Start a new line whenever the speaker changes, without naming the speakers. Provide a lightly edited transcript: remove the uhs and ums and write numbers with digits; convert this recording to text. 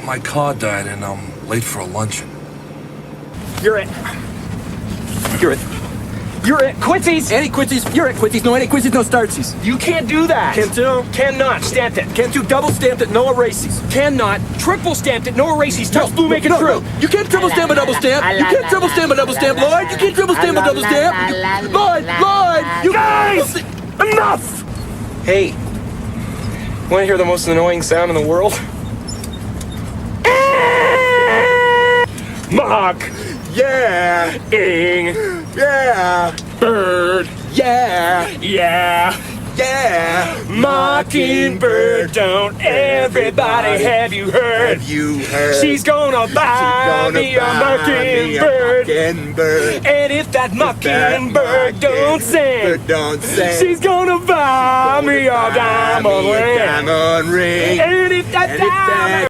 My car died and I'm late for a luncheon.
You're at Quincy's!
Any Quincy's, you're at Quincy's. No any Quincy's, no Starcy's.
You can't do that!
Can't do?
Cannot. Stamped it.
Can't do double stamped it, no erases.
Cannot. Triple stamped it. No erases. Touch blue, make it true.
You can't triple stamp a double stamp. You can't triple stamp a double stamp, Lloyd. You can't triple stamp a double stamp. Lloyd, you
Guys! Enough! Hey, want to hear the most annoying sound in the world? Mock!
Yeah,
Ing!
yeah,
Bird!
yeah,
Yeah!
yeah.
Mockingbird, don't everybody have you heard?
Have you heard?
She's gonna buy me a mockingbird.
Mockingbird.
And if that mockingbird don't sing,
Don't sing.
she's gonna buy me a diamond ring.
Diamond ring.
And if that diamond